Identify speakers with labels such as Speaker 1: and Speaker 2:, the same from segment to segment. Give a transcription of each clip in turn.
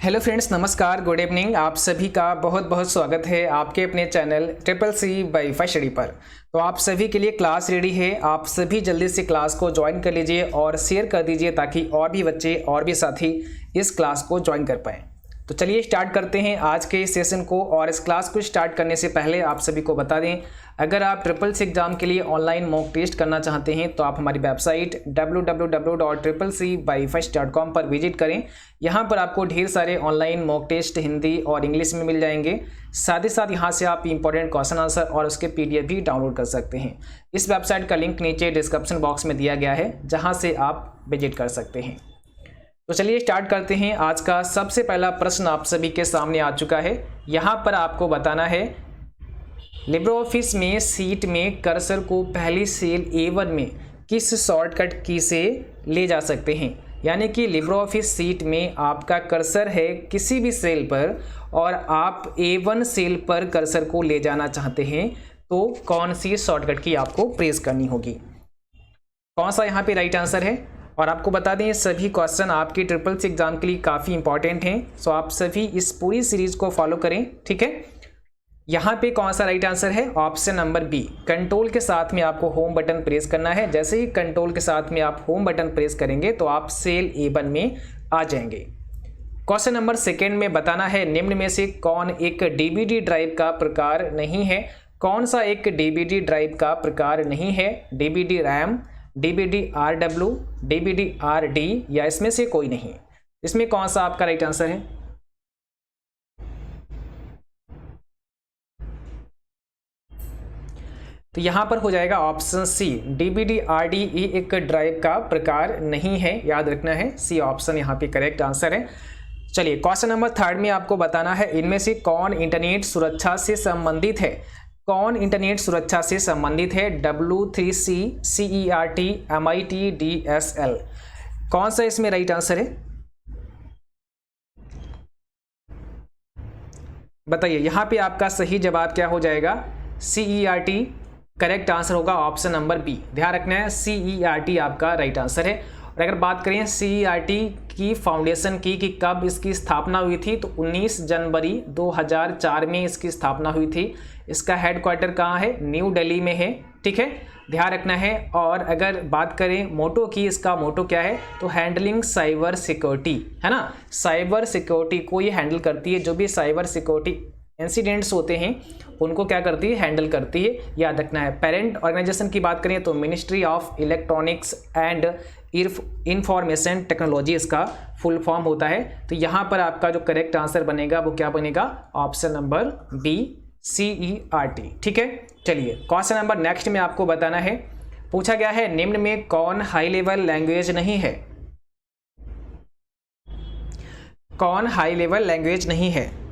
Speaker 1: Hello friends, नमस्कार, good evening. आप सभी का बहुत बहुत स्वागत है आपके अपने channel triple C WiFi study पर। तो आप सभी के लिए क्लास रेडी है। आप सभी जल्दी से क्लास को ज्वाइन कर लीजिए और शेयर कर दीजिए ताकि और भी बच्चे और भी साथी इस क्लास को ज्वाइन कर पाएँ। तो चलिए स्टार्ट करते हैं आज के इस सेशन को। और इस क्लास को स्टार्ट करने से पहले आप सभी को बता दें, अगर आप ट्रिपल सी एग्जाम के लिए ऑनलाइन मॉक टेस्ट करना चाहते हैं तो आप हमारी वेबसाइट www.triplec-wifi.com पर विजिट करें। यहां पर आपको ढेर सारे ऑनलाइन मॉक टेस्ट हिंदी और इंग्लिश में मिल जाएंगे। साथ ही साथ यहां से आप इंपॉर्टेंट क्वेश्चन आंसर और उसके PDF भी डाउनलोड कर सकते हैं। इस वेबसाइट का लिंक नीचे डिस्क्रिप्शन बॉक्स में दिया गया है, जहाँ से आप विजिट कर सकते हैं। तो चलिए स्टार्ट करते हैं। आज का सबसे पहला प्रश्न आप सभी के सामने आ चुका है। यहाँ पर आपको बताना है, लिब्रियोफिस में सीट में कर्सर को पहली सेल A1 में किस शॉर्टकट की से ले जा सकते हैं। यानी कि लिब्रियोफिस सीट में आपका कर्सर है किसी भी सेल पर और आप A1 सेल पर कर्सर को ले जाना चाहते हैं, तो कौन सी शॉर्टकट की आपको प्रेस करनी होगी। कौन सा यहाँ पे राइट आंसर है। और आपको बता दें, सभी क्वेश्चन आपके ट्रिपल सी एग्जाम के लिए काफ़ी इंपॉर्टेंट हैं। सो आप सभी इस पूरी सीरीज़ को फॉलो करें, ठीक है। यहाँ पे कौन सा राइट आंसर है, ऑप्शन नंबर बी। कंट्रोल के साथ में आपको होम बटन प्रेस करना है। जैसे ही कंट्रोल के साथ में आप होम बटन प्रेस करेंगे तो आप सेल A1 में आ जाएंगे। क्वेश्चन नंबर सेकेंड में बताना है, निम्न में से कौन एक DVD ड्राइव का प्रकार नहीं है। कौन सा एक DVD ड्राइव का प्रकार नहीं है। DVD RAM, DVD RW, DVD RD या इसमें से कोई नहीं। इसमें कौन सा आपका राइट आंसर है। तो यहां पर हो जाएगा ऑप्शन सी, DVD RD ये एक ड्राइव का प्रकार नहीं है, याद रखना है। सी ऑप्शन यहां पे करेक्ट आंसर है। चलिए क्वेश्चन नंबर थर्ड में आपको बताना है, इनमें से कौन इंटरनेट सुरक्षा से संबंधित है। कौन इंटरनेट सुरक्षा से संबंधित है। W3C, CERT, MIT, DSL। कौन सा इसमें राइट आंसर है, बताइए। यहां पे आपका सही जवाब क्या हो जाएगा, CERT करेक्ट आंसर होगा, ऑप्शन नंबर बी। ध्यान रखना है, CERT आपका राइट आंसर है। और अगर बात करें CERT की फाउंडेशन की कि कब इसकी स्थापना हुई थी, तो 19 जनवरी 2004 में इसकी स्थापना हुई थी। इसका हेडक्वार्टर कहाँ है, न्यू दिल्ली में है, ठीक है, ध्यान रखना है। और अगर बात करें मोटो की, इसका मोटो क्या है, तो हैंडलिंग साइबर सिक्योरिटी, है ना। साइबर सिक्योरिटी को ये हैंडल करती है। जो भी साइबर सिक्योरिटी इंसिडेंट्स होते हैं उनको क्या करती है, हैंडल करती है, याद रखना है। पेरेंट ऑर्गेनाइजेशन की बात करें तो ministry of electronics and information technology इसका फुल फॉर्म होता है। तो यहाँ पर आपका जो करेक्ट आंसर बनेगा वो क्या बनेगा, ऑप्शन नंबर बी, CERT, ठीक है। चलिए क्वेश्चन नंबर नेक्स्ट में आपको बताना है, पूछा गया है, निम्न में कौन हाई लेवल लैंग्वेज नहीं है। कौन हाई लेवल लैंग्वेज नहीं है।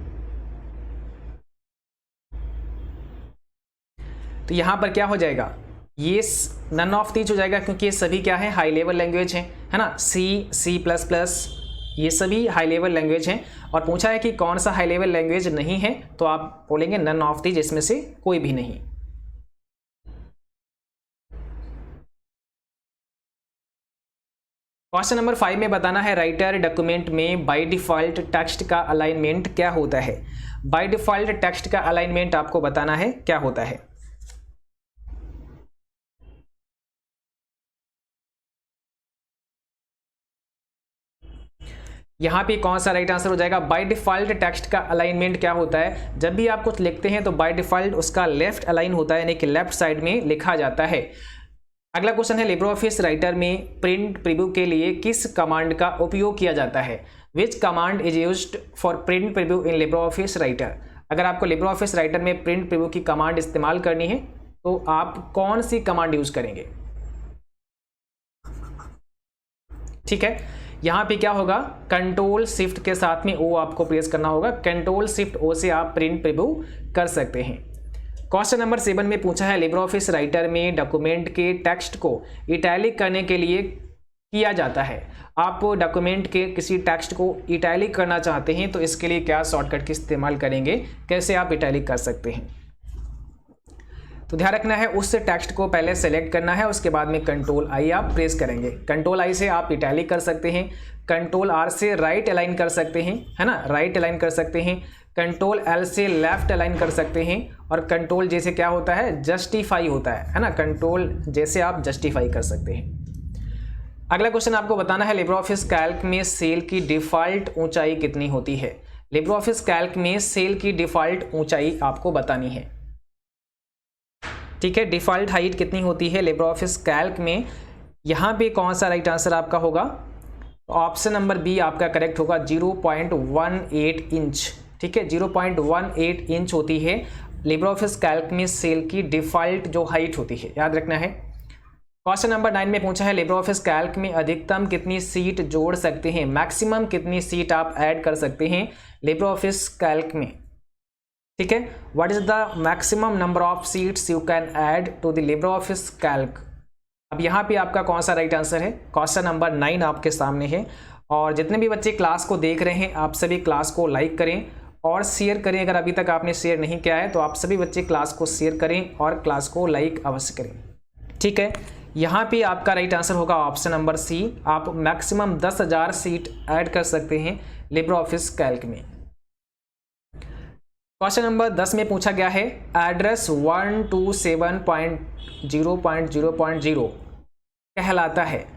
Speaker 1: तो यहां पर क्या हो जाएगा, ये नन ऑफ दीज हो जाएगा, क्योंकि ये सभी क्या है, हाई लेवल लैंग्वेज हैं, है ना। C++, ये सभी हाई लेवल लैंग्वेज हैं। और पूछा है कि कौन सा हाई लेवल लैंग्वेज नहीं है, तो आप बोलेंगे नन ऑफ दीज, इसमें से कोई भी नहीं। क्वेश्चन नंबर 5 में बताना है, राइटर डॉक्यूमेंट में बाय डिफॉल्ट टेक्स्ट का अलाइनमेंट क्या होता है। बाय डिफॉल्ट टेक्स्ट का अलाइनमेंट आपको बताना है क्या होता है। यहाँ पे कौन सा राइट आंसर हो जाएगा, बाय डिफॉल्ट टेक्स्ट का अलाइनमेंट क्या होता है। जब भी आप कुछ लिखते हैं तो बाय डिफॉल्ट उसका लेफ्ट अलाइन होता है, यानी कि लेफ्ट साइड में लिखा जाता है। अगला क्वेश्चन है, लिब्रियोफिस राइटर में प्रिंट प्रीव्यू के लिए किस कमांड का उपयोग किया जाता है। विच command is used for print preview in LibreOffice writer. अगर आपको लिब्रियोफिस राइटर में प्रिंट प्रीव्यू की कमांड इस्तेमाल करनी है तो आप कौन सी कमांड यूज करेंगे, ठीक है। यहाँ पे क्या होगा, कंट्रोल शिफ्ट के साथ में O आपको प्रेस करना होगा। कंट्रोल शिफ्ट O से आप प्रिंट प्रीव्यू कर सकते हैं। क्वेश्चन नंबर 7 में पूछा है, लिब्रियोफिस राइटर में डॉक्यूमेंट के टेक्स्ट को इटैलिक करने के लिए किया जाता है। आप डॉक्यूमेंट के किसी टेक्स्ट को इटैलिक करना चाहते हैं तो इसके लिए क्या शॉर्टकट का इस्तेमाल करेंगे, कैसे आप इटैलिक कर सकते हैं। तो ध्यान रखना है, उस टेक्स्ट को पहले सेलेक्ट करना है, उसके बाद में कंट्रोल आई आप प्रेस करेंगे। कंट्रोल आई से आप इटैलिक कर सकते हैं, कंट्रोल आर से राइट अलाइन कर सकते हैं, है ना, राइट अलाइन कर सकते हैं। कंट्रोल एल से लेफ्ट अलाइन कर सकते हैं। और कंट्रोल जे से क्या होता है, जस्टिफाई होता है ना, कंट्रोल जे से आप जस्टिफाई कर सकते हैं। अगला क्वेश्चन आपको बताना है लिब्रे ऑफिस कैल्क में सेल की डिफ़ॉल्ट ऊंचाई कितनी होती है। लिब्रे ऑफिस कैल्क में सेल की डिफ़ॉल्ट ऊंचाई आपको बतानी है, ठीक है। डिफ़ॉल्ट हाइट कितनी होती है लिब्रे ऑफिस कैल्क में। यहाँ पे कौन सा राइट आंसर आपका होगा, ऑप्शन नंबर बी आपका करेक्ट होगा, 0.18 इंच, ठीक है। 0.18 इंच होती है लिब्रे ऑफिस कैल्क में सेल की डिफ़ॉल्ट जो हाइट होती है, याद रखना है। क्वेश्चन नंबर 9 में पूछा है लिब्रे ऑफिस कैल्क में अधिकतम कितनी सीट जोड़ सकते हैं, मैक्सिमम कितनी सीट आप ऐड कर सकते हैं लिब्रे ऑफिस कैल्क में, ठीक है। What is the maximum number of sheets you can add to the Libre Office Calc. अब यहाँ पे आपका कौन सा राइट आंसर है, क्वेश्चन नंबर 9 आपके सामने है। और जितने भी बच्चे क्लास को देख रहे हैं आप सभी क्लास को लाइक करें और शेयर करें। अगर अभी तक आपने शेयर नहीं किया है तो आप सभी बच्चे क्लास को शेयर करें और क्लास को लाइक अवश्य करें, ठीक है। यहाँ पे आपका राइट आंसर होगा ऑप्शन नंबर सी, आप मैक्सिमम 10,000 सीट ऐड कर सकते हैं लिब्रे ऑफिस कैल्क में। क्वेश्चन नंबर 10 में पूछा गया है एड्रेस 127.0.0.0 कहलाता है,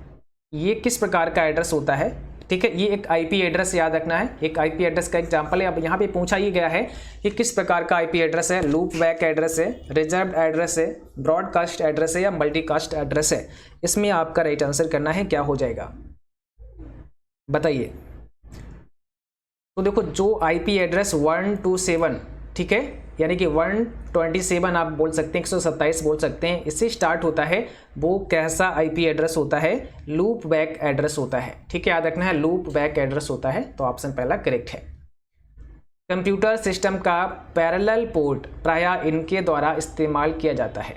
Speaker 1: ये किस प्रकार का एड्रेस होता है, ठीक है। ये एक आईपी एड्रेस याद रखना है, एक आईपी एड्रेस का एग्जांपल है। अब यहाँ पे पूछा ही गया है कि किस प्रकार का आईपी एड्रेस है, लूप बैक एड्रेस है, रिजर्व्ड एड्रेस है, ब्रॉडकास्ट एड्रेस है या मल्टीकास्ट एड्रेस है। इसमें आपका राइट आंसर करना है, क्या हो जाएगा बताइए। तो देखो जो आईपी एड्रेस 127, ठीक है, यानी कि 127 आप बोल सकते हैं, 127 बोल सकते हैं, इससे स्टार्ट होता है, वो कैसा आईपी एड्रेस होता है, लूप बैक एड्रेस होता है, ठीक है। याद रखना है लूप बैक एड्रेस होता है, तो ऑप्शन पहला करेक्ट है। कंप्यूटर सिस्टम का पैरेलल पोर्ट प्रायः इनके द्वारा इस्तेमाल किया जाता है।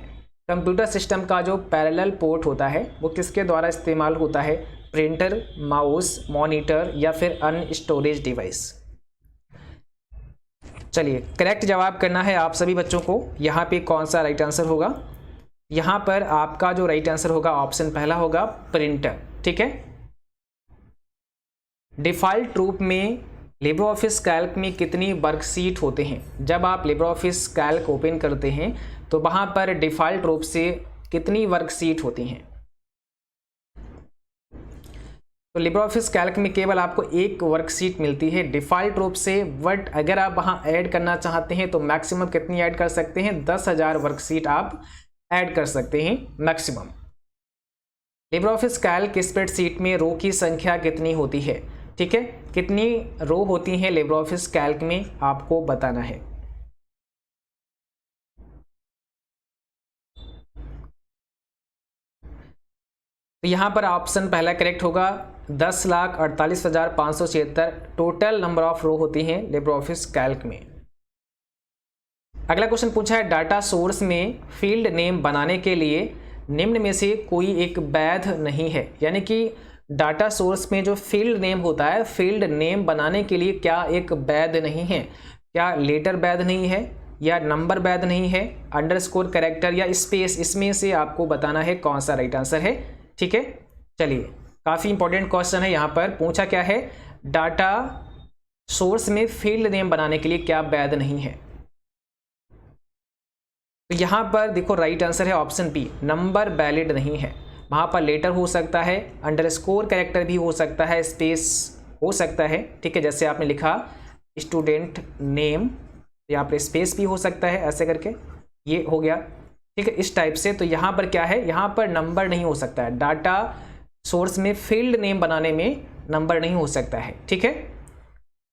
Speaker 1: कंप्यूटर सिस्टम का जो पैरेलल पोर्ट होता है वो किसके द्वारा इस्तेमाल होता है, प्रिंटर, माउस, मॉनिटर या फिर अन्य स्टोरेज डिवाइस। चलिए करेक्ट जवाब करना है आप सभी बच्चों को। यहाँ पे कौन सा राइट आंसर होगा, यहाँ पर आपका जो राइट आंसर होगा ऑप्शन पहला होगा प्रिंटर, ठीक है। डिफ़ॉल्ट रूप में लिब्रे ऑफिस कैल्क में कितनी वर्कशीट होते हैं। जब आप लिब्रे ऑफिस कैल्क ओपन करते हैं तो वहाँ पर डिफ़ॉल्ट रूप से कितनी वर्कशीट होती हैं। तो लिब्रे ऑफिस कैल्क में केवल आपको एक वर्कशीट मिलती है डिफ़ॉल्ट रूप से, बट अगर आप वहाँ ऐड करना चाहते हैं तो मैक्सिमम कितनी ऐड कर सकते हैं, 10,000 वर्कशीट आप ऐड कर सकते हैं maximum. Libre Office Calc spreadsheet में रो की संख्या कितनी होती है, ठीक है, कितनी रो होती हैं लिब्रे ऑफिस कैल्क में आपको बताना है। तो यहाँ पर ऑप्शन पहला करेक्ट होगा, 10,48,576 टोटल नंबर ऑफ रो होती हैं लिब्रे ऑफिस कैल्क में। अगला क्वेश्चन पूछा है डाटा सोर्स में फील्ड नेम बनाने के लिए निम्न में से कोई एक वैध नहीं है। यानी कि डाटा सोर्स में जो फील्ड नेम होता है, फील्ड नेम बनाने के लिए क्या एक वैध नहीं है, क्या लेटर वैध नहीं है या नंबर वैध नहीं है, अंडरस्कोर कैरेक्टर या स्पेस, इसमें से आपको बताना है कौन सा राइट आंसर है, ठीक है। चलिए काफ़ी इंपॉर्टेंट क्वेश्चन है, यहाँ पर पूछा क्या है, डाटा सोर्स में फील्ड नेम बनाने के लिए क्या वैध नहीं है। तो यहाँ पर देखो राइट आंसर है ऑप्शन बी, नंबर वैलिड नहीं है। वहाँ पर लेटर हो सकता है, अंडरस्कोर कैरेक्टर भी हो सकता है, स्पेस हो सकता है, ठीक है। जैसे आपने लिखा स्टूडेंट नेम, यहाँ पर स्पेस भी हो सकता है, ऐसे करके ये हो गया, ठीक है, इस टाइप से। तो यहाँ पर क्या है, यहाँ पर नंबर नहीं हो सकता है, डाटा सोर्स में फील्ड नेम बनाने में नंबर नहीं हो सकता है, ठीक है।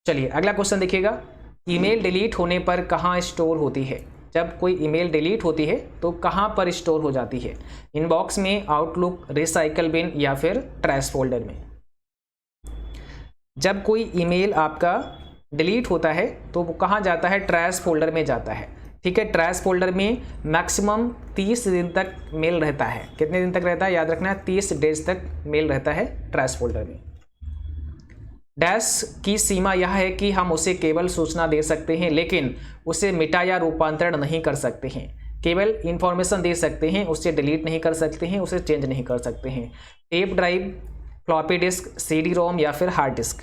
Speaker 1: चलिए अगला क्वेश्चन देखिएगा, ईमेल डिलीट होने पर कहाँ स्टोर होती है। जब कोई ईमेल डिलीट होती है तो कहाँ पर स्टोर हो जाती है, इनबॉक्स में, आउटलुक, रिसाइकल बिन या फिर ट्रैश फोल्डर में। जब कोई ईमेल आपका डिलीट होता है तो वो कहाँ जाता है, ट्रैश फोल्डर में जाता है, ठीक है। ट्रैश फोल्डर में मैक्सिमम 30 दिन तक मेल रहता है। कितने दिन तक रहता है, याद रखना है 30 डेज तक मेल रहता है ट्रैश फोल्डर में। डैश की सीमा यह है कि हम उसे केवल सूचना दे सकते हैं लेकिन उसे मिटा या रूपांतरण नहीं कर सकते हैं। केवल इंफॉर्मेशन दे सकते हैं, उसे डिलीट नहीं कर सकते हैं, उसे चेंज नहीं कर सकते हैं। Tape drive, floppy disk, CD रोम या फिर हार्ड डिस्क।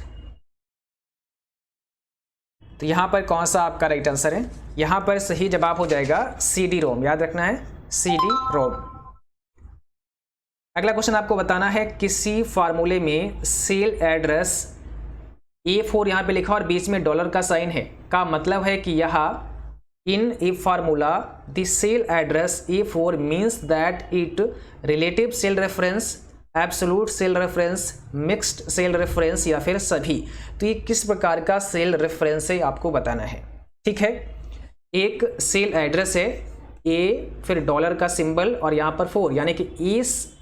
Speaker 1: तो यहाँ पर कौन सा आपका राइट आंसर है? यहाँ पर सही जवाब हो जाएगा CD रोम, याद रखना है CD रोम। अगला क्वेश्चन आपको बताना है किसी फार्मूले में सेल एड्रेस A4 यहाँ पे लिखा और बीच में डॉलर का साइन है, का मतलब है कि यहाँ in a formula the cell address A4 means that it relative cell reference, absolute cell reference, mixed cell reference या फिर सभी। तो ये किस प्रकार का सेल रेफरेंस है आपको बताना है। ठीक है, एक सेल एड्रेस है ए, फिर डॉलर का सिंबल और यहाँ पर 4, यानी कि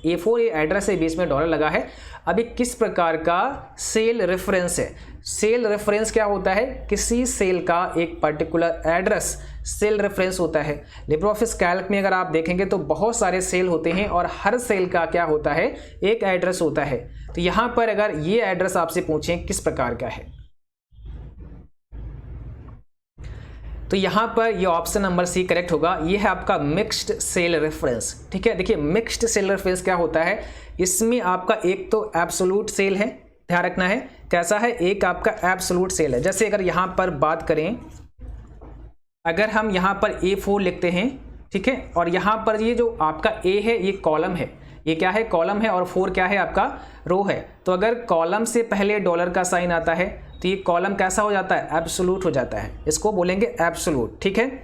Speaker 1: A4 ये एड्रेस है, बीच में डॉलर लगा है। अभी किस प्रकार का सेल रेफरेंस है? सेल रेफरेंस क्या होता है? किसी सेल का एक पर्टिकुलर एड्रेस सेल रेफरेंस होता है। लिब्रे ऑफिस कैल्क में अगर आप देखेंगे तो बहुत सारे सेल होते हैं और हर सेल का क्या होता है? एक एड्रेस होता है। तो यहाँ पर अगर ये एड्रेस आपसे पूछें किस प्रकार का है, तो यहाँ पर ये ऑप्शन नंबर सी करेक्ट होगा। ये है आपका मिक्स्ड सेल रेफरेंस। ठीक है, देखिए मिक्स्ड सेल रेफरेंस क्या होता है? इसमें आपका एक तो एब्सोल्यूट सेल है, ध्यान रखना है कैसा है, एक आपका एब्सोल्यूट सेल है। जैसे अगर यहाँ पर बात करें, अगर हम यहाँ पर A4 लिखते हैं, ठीक है, और यहाँ पर ये जो आपका A है ये कॉलम है, ये क्या है? कॉलम है, और 4 क्या है? आपका रो है। तो अगर कॉलम से पहले डॉलर का साइन आता है तो ये कॉलम कैसा हो जाता है? एब्सोल्यूट हो जाता है, इसको बोलेंगे एब्सोल्यूट। ठीक है,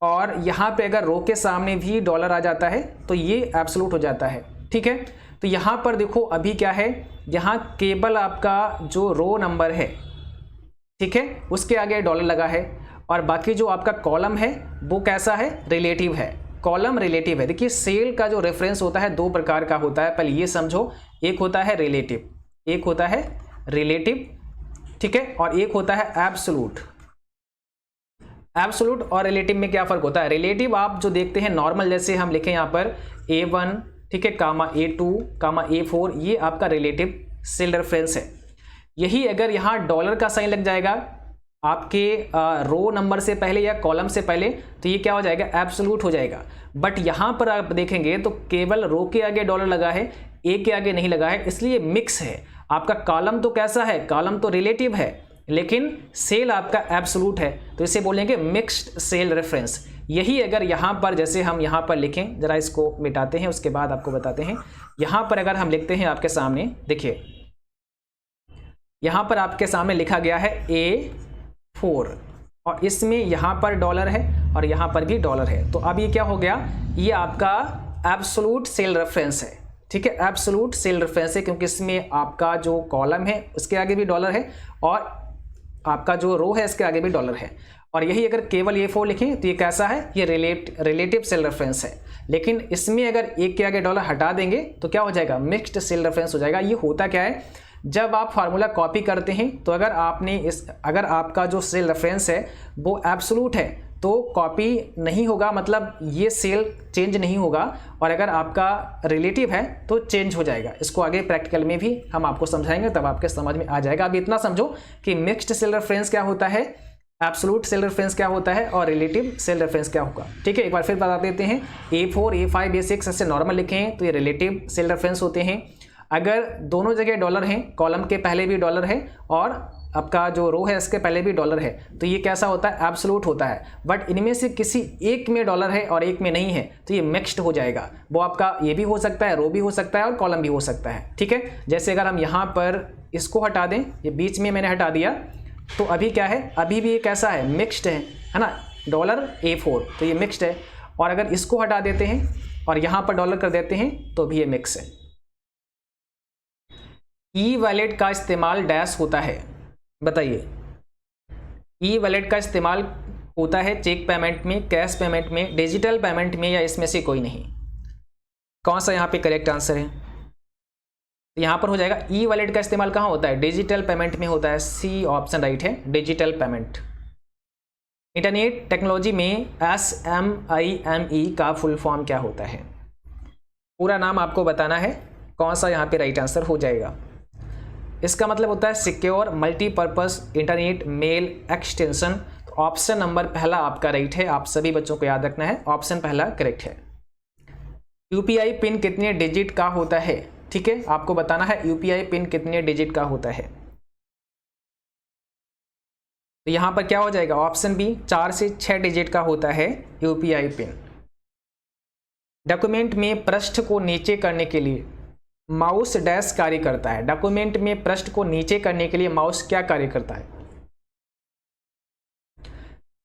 Speaker 1: और यहाँ पे अगर रो के सामने भी डॉलर आ जाता है तो ये एब्सोल्यूट हो जाता है। ठीक है, तो यहाँ पर देखो अभी क्या है, यहाँ केवल आपका जो रो नंबर है, ठीक है, उसके आगे डॉलर लगा है, और बाकी जो आपका कॉलम है वो कैसा है? रिलेटिव है, कॉलम रिलेटिव है। देखिए सेल का जो रेफरेंस होता है दो प्रकार का होता है, पहले ये समझो, एक होता है रिलेटिव, एक होता है रिलेटिव, ठीक है, और एक होता है एब्सोल्यूट। एब्सोल्यूट और रिलेटिव में क्या फर्क होता है? रिलेटिव आप जो देखते हैं नॉर्मल, जैसे हम लिखें यहाँ पर A1, ठीक है, कामा A2, कामा A4, ये आपका रिलेटिव सेल रेफरेंस है। यही अगर यहाँ डॉलर का साइन लग जाएगा आपके रो नंबर से पहले या कॉलम से पहले, तो ये क्या हो जाएगा? एब्सोल्यूट हो जाएगा। बट यहाँ पर आप देखेंगे तो केवल रो के आगे डॉलर लगा है, ए के आगे नहीं लगा है, इसलिए मिक्स है। आपका कॉलम तो कैसा है? कॉलम तो रिलेटिव है, लेकिन सेल आपका एब्सोल्यूट है, तो इसे बोलेंगे मिक्स्ड सेल रेफरेंस। यही अगर यहाँ पर, जैसे हम यहाँ पर लिखें, जरा इसको मिटाते हैं उसके बाद आपको बताते हैं। यहाँ पर अगर हम लिखते हैं आपके सामने, देखिए यहाँ पर आपके सामने लिखा गया है A4, और इसमें यहाँ पर डॉलर है और यहाँ पर भी डॉलर है। तो अब ये क्या हो गया? ये आपका एब्सोल्यूट सेल रेफरेंस है। ठीक है, एब्सोल्यूट सेल रेफरेंस है, क्योंकि इसमें आपका जो कॉलम है उसके आगे भी डॉलर है और आपका जो रो है इसके आगे भी डॉलर है। और यही अगर केवल A4 लिखें तो ये कैसा है? ये रिलेटिव सेल रेफरेंस है। लेकिन इसमें अगर एक के आगे डॉलर हटा देंगे तो क्या हो जाएगा? मिक्स्ड सेल रेफरेंस हो जाएगा। ये होता क्या है, जब आप फार्मूला कॉपी करते हैं तो अगर आपका जो सेल रेफरेंस है वो एब्सोल्यूट है तो कॉपी नहीं होगा, मतलब ये सेल चेंज नहीं होगा, और अगर आपका रिलेटिव है तो चेंज हो जाएगा। इसको आगे प्रैक्टिकल में भी हम आपको समझाएंगे, तब आपके समझ में आ जाएगा। अभी इतना समझो कि मिक्स्ड सेल रेफरेंस क्या होता है, एब्सोल्यूट सेल रेफरेंस क्या होता है और रिलेटिव सेल रेफरेंस क्या होगा। ठीक है, एक बार फिर बता देते हैं। A4, A5, A6 ऐसे नॉर्मल लिखे हैं तो ये रिलेटिव सेल रेफरेंस होते हैं। अगर दोनों जगह डॉलर हैं, कॉलम के पहले भी डॉलर है और आपका जो रो है इसके पहले भी डॉलर है, तो ये कैसा होता है? एब्सोल्यूट होता है। बट इनमें से किसी एक में डॉलर है और एक में नहीं है तो ये मिक्स्ड हो जाएगा। वो आपका ये भी हो सकता है, रो भी हो सकता है और कॉलम भी हो सकता है। ठीक है, जैसे अगर हम यहाँ पर इसको हटा दें, ये बीच में मैंने हटा दिया, तो अभी क्या है? अभी भी ये कैसा है? मिक्स्ड है ना, डॉलर A4, तो ये मिक्स्ड है। और अगर इसको हटा देते हैं और यहाँ पर डॉलर कर देते हैं तो भी ये मिक्स है। ई वॉलेट का इस्तेमाल डैश होता है, बताइए। ई वॉलेट का इस्तेमाल होता है चेक पेमेंट में, कैश पेमेंट में, डिजिटल पेमेंट में, या इसमें से कोई नहीं? कौन सा यहाँ पे करेक्ट आंसर है? यहाँ पर हो जाएगा ई वॉलेट का इस्तेमाल कहाँ होता है? डिजिटल पेमेंट में होता है। सी ऑप्शन राइट है, डिजिटल पेमेंट। इंटरनेट टेक्नोलॉजी में SMIME का फुल फॉर्म क्या होता है? पूरा नाम आपको बताना है, कौन सा यहाँ पे राइट आंसर हो जाएगा। इसका मतलब होता है secure multipurpose internet mail extension. तो ऑप्शन नंबर पहला आपका राइट है, आप सभी बच्चों को याद रखना है, ऑप्शन पहला करेक्ट है। UPI पिन कितने डिजिट का होता है? ठीक है, आपको बताना है यूपीआई पिन कितने डिजिट का होता है। तो यहां पर क्या हो जाएगा, ऑप्शन बी 4 से 6 डिजिट का होता है यूपीआई पिन। डॉक्यूमेंट में पृष्ठ को नीचे करने के लिए माउस डैश कार्य करता है। डॉक्यूमेंट में पृष्ठ को नीचे करने के लिए माउस क्या कार्य करता है?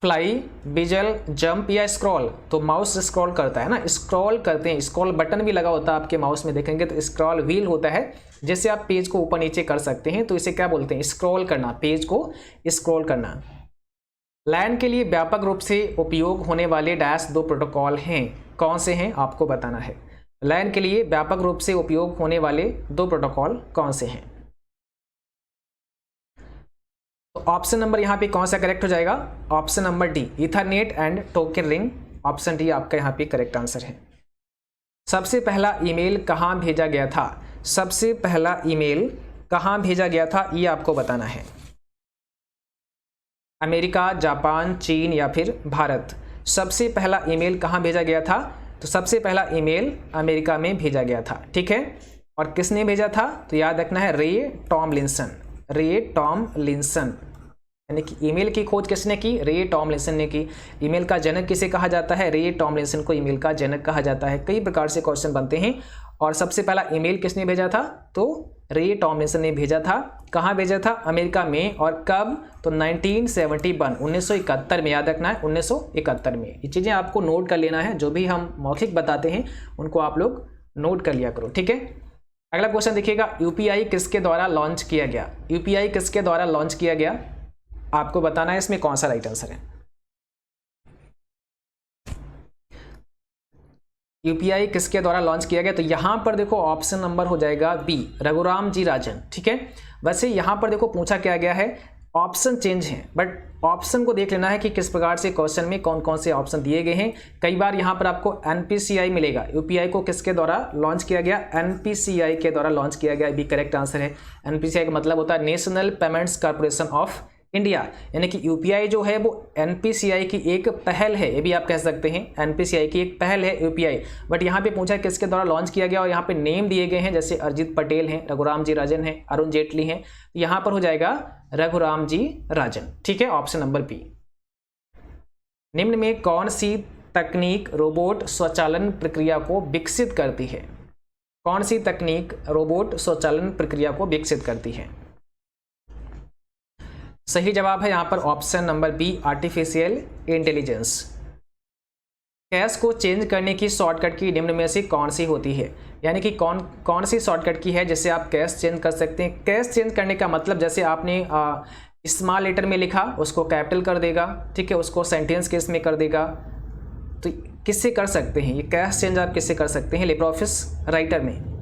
Speaker 1: फ्लाई, बिजल, जंप या स्क्रॉल? तो माउस स्क्रॉल करता है ना, स्क्रॉल करते हैं, स्क्रॉल बटन भी लगा होता है आपके माउस में, देखेंगे तो स्क्रॉल व्हील होता है जिससे आप पेज को ऊपर नीचे कर सकते हैं, तो इसे क्या बोलते हैं, स्क्रॉल करना, पेज को स्क्रॉल करना। लैन के लिए व्यापक रूप से उपयोग होने वाले डैश 2 प्रोटोकॉल हैं, कौन से हैं आपको बताना है। लैन के लिए व्यापक रूप से उपयोग होने वाले 2 प्रोटोकॉल कौन से हैं? तो ऑप्शन नंबर यहाँ पे कौन सा करेक्ट हो जाएगा, option number D, Ethernet and token ring, option D आपका यहाँ पे करेक्ट आंसर है। सबसे पहला ईमेल कहाँ भेजा गया था? सबसे पहला ईमेल कहाँ भेजा गया था ये आपको बताना है। अमेरिका, जापान, चीन या फिर भारत? सबसे पहला ईमेल कहाँ भेजा गया था? तो सबसे पहला ईमेल अमेरिका में भेजा गया था, ठीक है। और किसने भेजा था? तो याद रखना है रे टॉमलिंसन, रे टॉमलिंसन, यानी कि ईमेल की खोज किसने की? रे टॉमलिंसन ने की। ईमेल का जनक किसे कहा जाता है? रे टॉमलिंसन को ईमेल का जनक कहा जाता है। कई प्रकार से क्वेश्चन बनते हैं। और सबसे पहला ईमेल किसने भेजा था? तो रे टॉमलिंसन ने भेजा था। कहाँ भेजा था? अमेरिका में। और कब? तो 1971, 1971 में, याद रखना है 1971 में। ये चीज़ें आपको नोट कर लेना है, जो भी हम मौखिक बताते हैं उनको आप लोग नोट कर लिया करो, ठीक है। अगला क्वेश्चन देखिएगा, यूपीआई किसके द्वारा लॉन्च किया गया? यूपीआई किसके द्वारा लॉन्च किया गया आपको बताना है, इसमें कौन सा राइट आंसर है। यूपीआई किसके द्वारा लॉन्च किया गया? तो यहां पर देखो ऑप्शन नंबर हो जाएगा बी, रघुराम जी राजन, ठीक है। वैसे यहां पर देखो पूछा क्या गया है, ऑप्शन चेंज है, बट ऑप्शन को देख लेना है कि किस प्रकार से क्वेश्चन में कौन कौन से ऑप्शन दिए गए हैं। कई बार यहां पर आपको एनपीसीआई मिलेगा। यूपीआई को किसके द्वारा लॉन्च किया गया? एनपीसीआई के द्वारा लॉन्च किया गया, भी करेक्ट आंसर है। एनपीसीआई का मतलब होता है national payments corporation of India, यानी कि यूपीआई जो है वो एनपीसीआई की एक पहल है, ये भी आप कह सकते हैं, एनपीसीआई की एक पहल है यूपीआई। बट यहाँ पे पूछा किसके द्वारा लॉन्च किया गया, और यहाँ पे नेम दिए गए हैं, जैसे अरिजीत पटेल हैं, रघुराम जी राजन हैं, अरुण जेटली हैं। यहाँ पर हो जाएगा रघुराम जी राजन, ठीक है, ऑप्शन नंबर बी। निम्न में कौन सी तकनीक रोबोट स्वचालन प्रक्रिया को विकसित करती है? कौन सी तकनीक रोबोट स्वचालन प्रक्रिया को विकसित करती है? सही जवाब है यहाँ पर option number B, artificial intelligence. Cache को चेंज करने की शॉर्टकट की निम्न में से कौन सी होती है? यानी कि कौन सी शॉर्टकट की है जिससे आप कैश चेंज कर सकते हैं? कैश चेंज करने का मतलब, जैसे आपने स्मॉल लेटर में लिखा उसको कैपिटल कर देगा, ठीक है, उसको सेंटेंस केस में कर देगा। तो किससे कर सकते हैं ये कैश चेंज? आप किससे कर सकते हैं? लिब्रे ऑफिस राइटर में।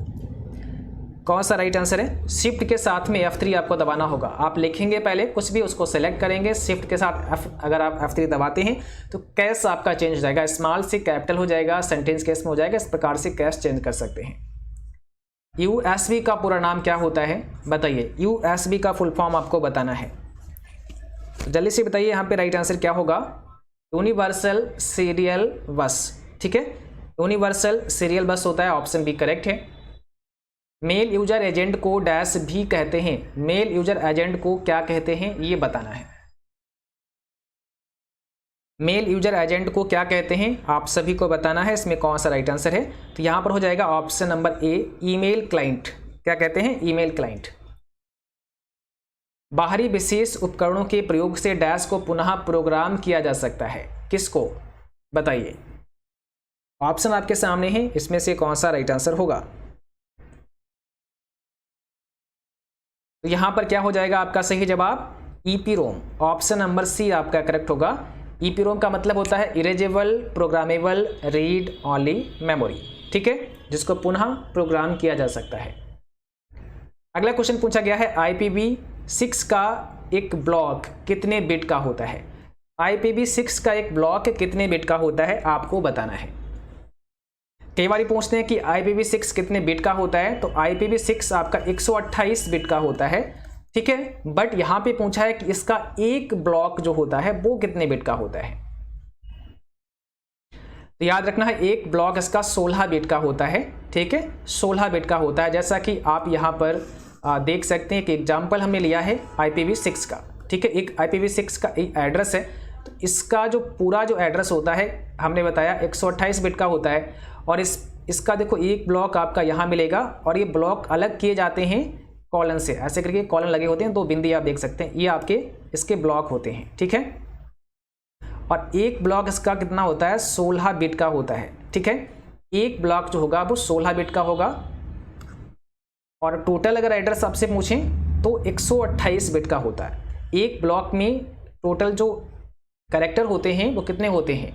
Speaker 1: कौन सा राइट आंसर है? शिफ्ट के साथ में F3 आपको दबाना होगा। आप लिखेंगे पहले कुछ भी, उसको सेलेक्ट करेंगे, शिफ्ट के साथ अगर आप F3 दबाते हैं तो कैश आपका चेंज हो जाएगा, स्मॉल से कैपिटल हो जाएगा, सेंटेंस केस में हो जाएगा। इस प्रकार से कैश चेंज कर सकते हैं। USB का पूरा नाम क्या होता है बताइए? USB का फुल फॉर्म आपको बताना है, जल्दी से बताइए। यहाँ पे राइट आंसर क्या होगा? यूनिवर्सल सीरियल बस, ठीक है, यूनिवर्सल सीरियल बस होता है, ऑप्शन बी करेक्ट है। मेल यूजर एजेंट को डैश भी कहते हैं, मेल यूजर एजेंट को क्या कहते हैं ये बताना है। मेल यूजर एजेंट को क्या कहते हैं आप सभी को बताना है, इसमें कौन सा राइट आंसर है? तो यहां पर हो जाएगा option number A, email client. क्या कहते हैं? Email client. बाहरी विशेष उपकरणों के प्रयोग से डैश को पुनः प्रोग्राम किया जा सकता है, किसको बताइए? ऑप्शन आपके सामने है, इसमें से कौन सा राइट आंसर होगा? तो यहां पर क्या हो जाएगा आपका सही जवाब? ईपीरोम, ऑप्शन नंबर सी आपका करेक्ट होगा। ईपीरोम का मतलब होता है erasable programmable read only memory, ठीक है, जिसको पुनः प्रोग्राम किया जा सकता है। अगला क्वेश्चन पूछा गया है, IPv6 का एक ब्लॉक कितने बिट का होता है? IPv6 का एक ब्लॉक कितने बिट का होता है आपको बताना है। कई बार पूछते हैं कि IPv6 कितने बिट का होता है, तो IPv6 आपका 128 बिट का होता है, ठीक है। बट यहां पे पूछा है कि इसका एक ब्लॉक जो होता है वो कितने बिट का होता है। तो याद रखना है एक ब्लॉक इसका 16 बिट का होता है, ठीक है, 16 बिट का होता है। जैसा कि आप यहाँ पर देख सकते हैं कि एग्जाम्पल हमने लिया है IPv6 का, ठीक है, एक IPv6 का एक एड्रेस है। तो इसका जो पूरा जो एड्रेस होता है हमने बताया 128 बिट का होता है। और इसका देखो एक ब्लॉक आपका यहाँ मिलेगा और ये ब्लॉक अलग किए जाते हैं कॉलन से, ऐसे करके कॉलन लगे होते हैं, 2 बिंदी आप देख सकते हैं, ये आपके इसके ब्लॉक होते हैं, ठीक है। और एक ब्लॉक इसका कितना होता है, 16 बिट का होता है, ठीक है। एक ब्लॉक जो होगा वो 16 बिट का होगा। और टोटल अगर एड्रेस आपसे पूछें तो 128 बिट का होता है। एक ब्लॉक में टोटल जो कैरेक्टर होते हैं वो कितने होते हैं,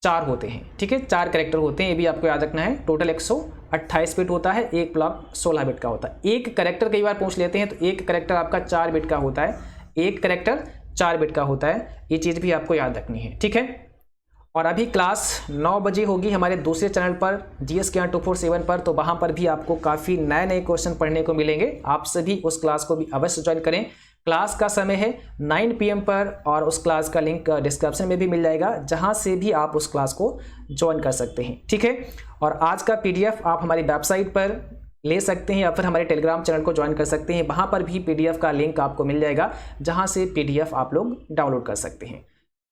Speaker 1: 4 होते हैं, ठीक है, 4 कैरेक्टर होते हैं, ये भी आपको याद रखना है। टोटल 128 बिट होता है, एक ब्लॉक 16 बिट का होता है। एक कैरेक्टर कई बार पूछ लेते हैं, तो एक कैरेक्टर आपका 4 बिट का होता है, एक कैरेक्टर 4 बिट का होता है, ये चीज़ भी आपको याद रखनी है, ठीक है। और अभी क्लास 9 बजे होगी हमारे दूसरे चैनल पर GS ज्ञान 247 पर, तो वहाँ पर भी आपको काफ़ी नए नए क्वेश्चन पढ़ने को मिलेंगे। आप सभी उस क्लास को भी अवश्य ज्वाइन करें। क्लास का समय है 9 PM पर और उस क्लास का लिंक डिस्क्रिप्शन में भी मिल जाएगा, जहाँ से भी आप उस क्लास को ज्वाइन कर सकते हैं, ठीक है। और आज का PDF आप हमारी वेबसाइट पर ले सकते हैं या फिर हमारे टेलीग्राम चैनल को ज्वाइन कर सकते हैं, वहाँ पर भी PDF का लिंक आपको मिल जाएगा, जहाँ से PDF आप लोग डाउनलोड कर सकते हैं।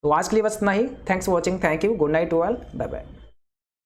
Speaker 1: तो आज के लिए बस इतना ही। Thanks for watching, thank you, good night to all, bye bye.